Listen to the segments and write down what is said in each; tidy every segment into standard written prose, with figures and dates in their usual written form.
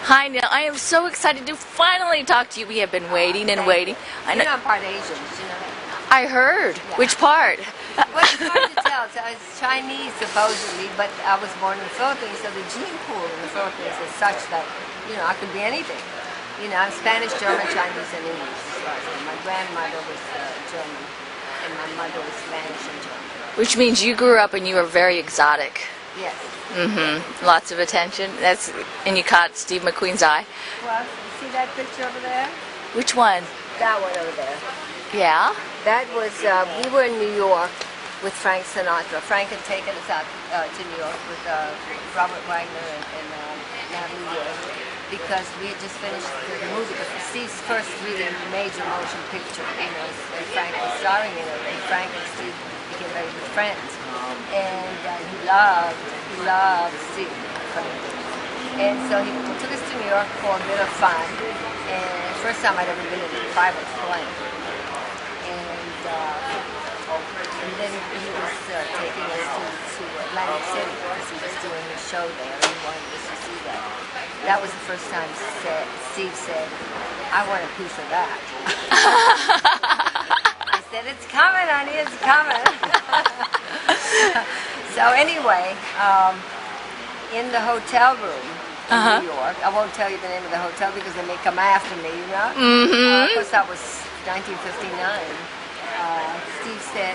Hi, Neil. I am so excited to finally talk to you. We have been waiting and waiting. I know. You're not part Asian, you know. I heard. Yeah. Which part? Well, it's hard to tell. So I was Chinese supposedly, but I was born in the Philippines, so the gene pool in the Philippines is such that, you know, I could be anything. You know, I'm Spanish, German, Chinese, and English. My grandmother was German, and my mother was Spanish and German. Which means you grew up and you were very exotic. Yes. Lots of attention. And you caught Steve McQueen's eye. Well, you see that picture over there? Which one? That one over there. Yeah. That was, we were in New York with Frank Sinatra. Frank had taken us out to New York with Robert Wagner and Natalie Wood because we had just finished the movie. It was Steve's first really major motion picture, you know, and Frank was starring in it, and Frank and Steve became very good friends. And he loved Steve, Frank. And so he took us to New York for a bit of fun, and first time I'd ever been in a private plane. And then he was taking us to Atlantic City because he was doing a show there and he wanted us to see that. That was the first time Steve said, I want a piece of that. I said, it's coming, honey, it's coming. So anyway, in the hotel room in New York, I won't tell you the name of the hotel because they may come after me, you know? Of course, that was 1959. Steve said,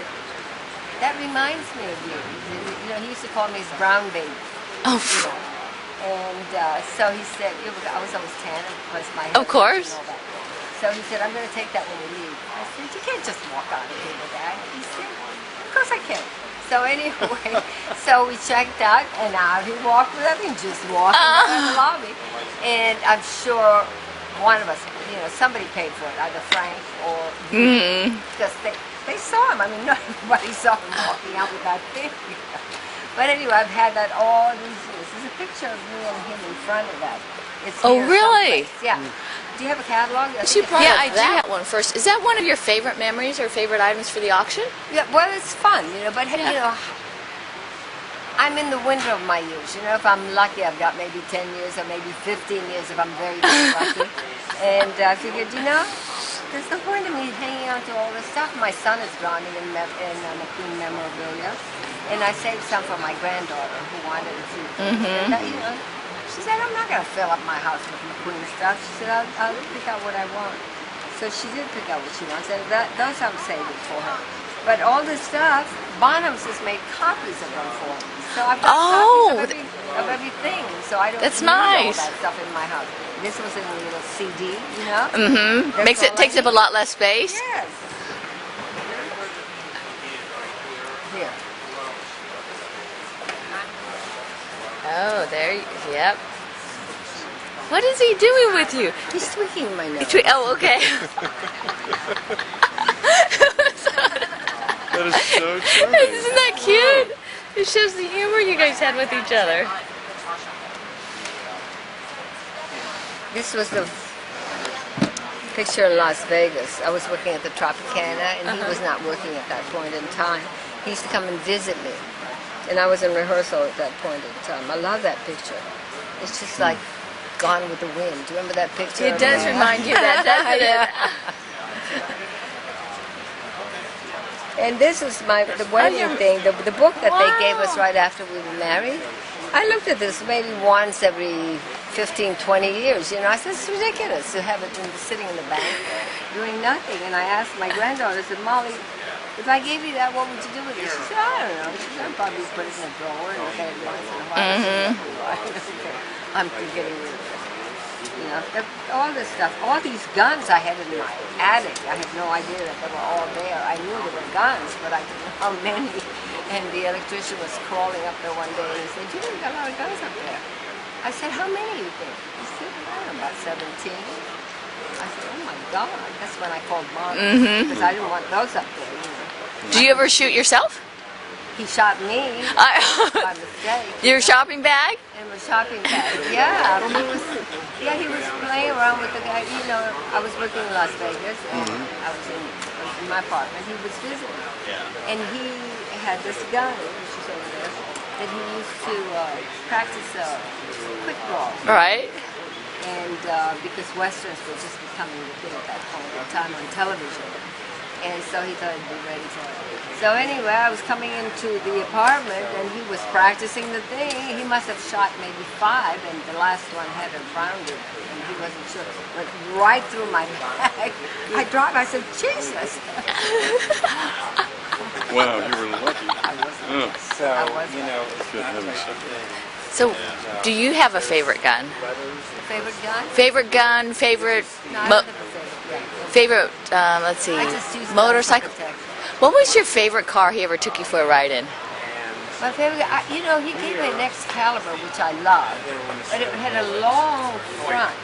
that reminds me of you. You know, he used to call me his brown baby. Oh. You know? And so he said, I was always tan, plus my hair. Of course. And all that. So he said, I'm going to take that when we leave. I said, you can't just walk out of here with that. He said, of course I can. So anyway, so we checked out, and out he walked with us, and just walked in the lobby. And I'm sure one of us, you know, somebody paid for it, either Frank or because they saw him. I mean, nobody saw him walking out with that thing. But anyway, I've had that all these years. There's a picture of me and him in front of that. It's Oh, really? Someplace. Yeah. Do you have a catalog? Yeah, I do have one first. Is that one of your favorite memories or favorite items for the auction? Yeah, well, it's fun, you know, but you know, I'm in the winter of my years. You know, if I'm lucky, I've got maybe 10 years or maybe 15 years if I'm very, very lucky. And I figured, you know, there's no point in me hanging on to all this stuff. My son is drowning in McQueen memorabilia, and I saved some for my granddaughter who wanted to see. And, you know, she said, I'm not going to fill up my house with McQueen stuff. She said, I'll pick out what I want. So she did pick out what she wants, and those I'm saving for her. But all this stuff, Bonham's has made copies of them for me. So I've got copies of everything. So I don't need all that stuff in my house. This was in a little CD, you know? Takes up a lot less space. Yes. Here. Oh, yep. What is he doing with you? He's tweaking my nose. Oh, okay. That is so charming. Isn't that cute? It shows the humor you guys had with each other. This was the picture in Las Vegas. I was working at the Tropicana, and he was not working at that point in time. He used to come and visit me, and I was in rehearsal at that point in time. I love that picture. It's just like Gone with the Wind. Do you remember that picture? It does remind you of that, doesn't it? And this is the wedding thing, the book that they gave us right after we were married. I looked at this maybe once every 15, 20 years. You know, I said, it's ridiculous to have it sitting in the bank doing nothing. And I asked my granddaughter, I said, Molly, if I gave you that, what would you do with it? She said, I don't know. She said, I'd probably put it in a drawer and look at it once in a while. I'm forgetting rid of it. You know, all this stuff, all these guns I had in my attic, I had no idea that they were all there. I knew there were guns, but I didn't know how many. And the electrician was crawling up there one day and he said, you know, you got a lot of guns up there. I said, how many you think? He said, I don't know, about 17. I said, oh my God. That's when I called Mom because I didn't want those up there, you know. Do you ever shoot yourself? He shot me by mistake. Your shopping bag? In my shopping bag, yeah. He was playing around with the guy. You know, I was working in Las Vegas, and I was in my apartment. He was visiting, and he had this gun, which is over there, that he used to practice quick draw. Right. and because westerns were just becoming the thing at that point in time on television, and so he thought he'd be ready for it. So anyway, I was coming into the apartment, and he was practicing the thing. He must have shot maybe 5, and the last one had a rounded, and he wasn't sure. Went right through my bag. I dropped. I said, Jesus. Wow, you were lucky. Oh. So, I was you know, Good heavens. So, do you have a favorite gun? Favorite gun? Favorite gun, favorite, No, I don't have a favorite gun. favorite, let's see, I just use motorcycle? gun for protection. What was your favorite car he ever took you for a ride in? My favorite, you know, he gave me an Excalibur, which I love, but it had a long front,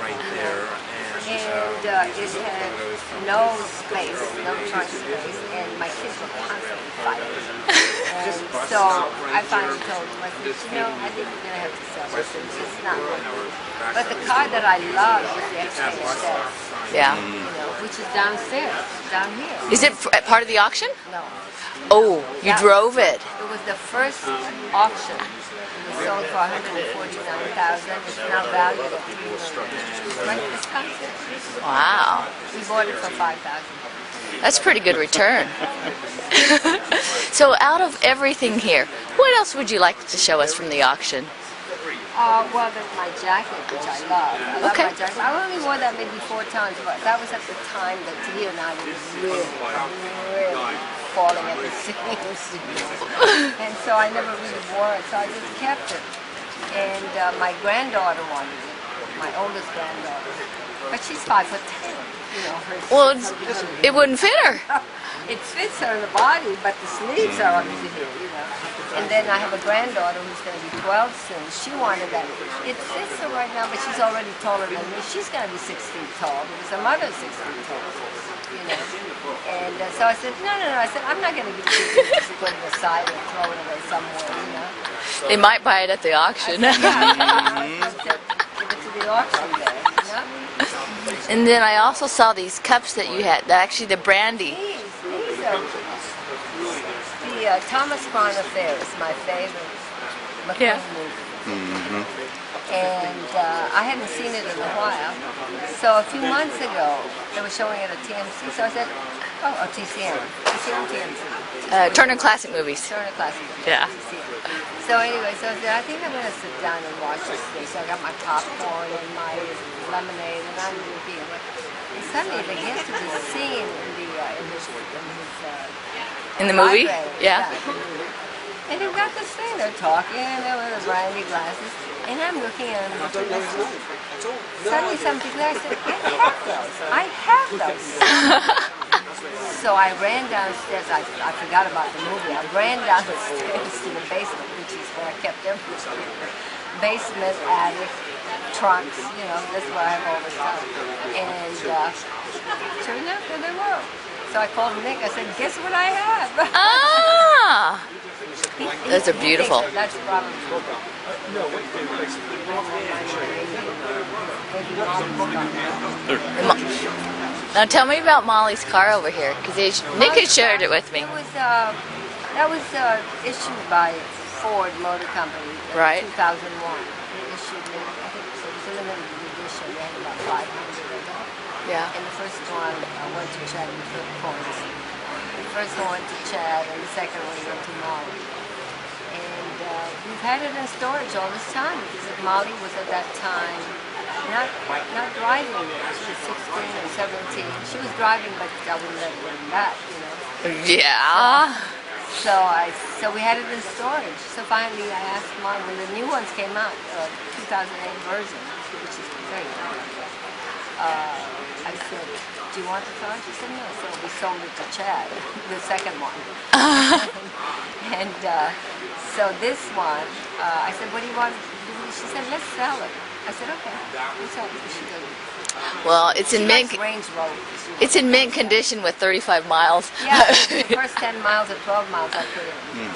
and it had no space, no trunk space, and my kids were constantly fighting. And so I finally told him, I said, you know, I think we're going to have to sell this. It's not worth it. But the car that I loved was the X-Trail, Yeah. you know, which is downstairs, down here. Is it part of the auction? No. Oh, you Yeah. drove it. It was the first auction. It was sold for $149,000. It's now valued at $3 million. Right in Wisconsin. Wow. We bought it for $5,000. That's a pretty good return. So out of everything here, what else would you like to show us from the auction? Well, there's my jacket, which I love. I love Okay. my jacket. I only wore that maybe 4 times, but that was at the time that he and I were really falling at the seams. And so I never really wore it, so I just kept it. And my granddaughter wanted it, my oldest granddaughter. But she's 5'10". You know, her Well, it wouldn't fit her. it fits her in the body, but the sleeves are under the hip, you know. And then I have a granddaughter who's going to be 12 soon. She wanted that. It fits her right now, but she's already taller than me. She's going to be 6 feet tall because her mother's 6 feet tall, you know. And so I said, no. I said, I'm not going to give it to you just to put it aside and throw it away somewhere, you know. They might buy it at the auction. I said, give it to the auction there, you know. And then I also saw these cups that you had, actually the brandy. These are the Thomas Crown Affair is my favorite McQueen movie. And I hadn't seen it in a while. So a few months ago, they were showing it at TMC. So I said, oh, TCM. TMC. Turner Classic Movies. Turner Classic. Yeah. So anyway, so I said, I think I'm going to sit down and watch this thing. So I got my popcorn and my lemonade, and I'm looking. And suddenly they get to this scene In the movie? library. Yeah. And they've got this thing, they're talking, and they're with the brandy glasses, and I'm looking at them. Suddenly something, I said, I have those. So I ran downstairs, I forgot about the movie, I ran down the stairs to the basement, which is where I kept everything. Basement, attic, trunks, you know, that's where I have all the stuff. And sure enough, there they were. So I called Nick, I said, guess what I have? Ah! Those are beautiful. That's probably Now tell me about Molly's car over here, because Nick had shared it with me. That was issued by Ford Motor Company in Right. 2001. They issued me, I think it was a limited edition. They had about 500 of them. Yeah. And the first one went to Chad with flip coins. The first one went to Chad, and the second one went to Molly. And we've had it in storage all this time because Molly was at that time not driving yet. She was 16 or 17. She was driving, but I wouldn't let her in that, you know. Yeah. So we had it in storage. So finally I asked Mom when the new ones came out, 2008 version, which is great. I said, do you want the car? She said, no. So we sold it to Chad, the second one. And so this one, I said, what do you want to do? She said, let's sell it. I said, okay, we'll sell it. She goes, Well, it's in mint. Range Rover. It's in mint condition with 35 miles. Yeah, the first 10 miles or 12 miles I put in.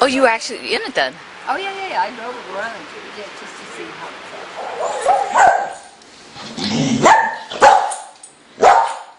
Oh, you were actually in it then? Oh, yeah. I drove it around just to see how it felt.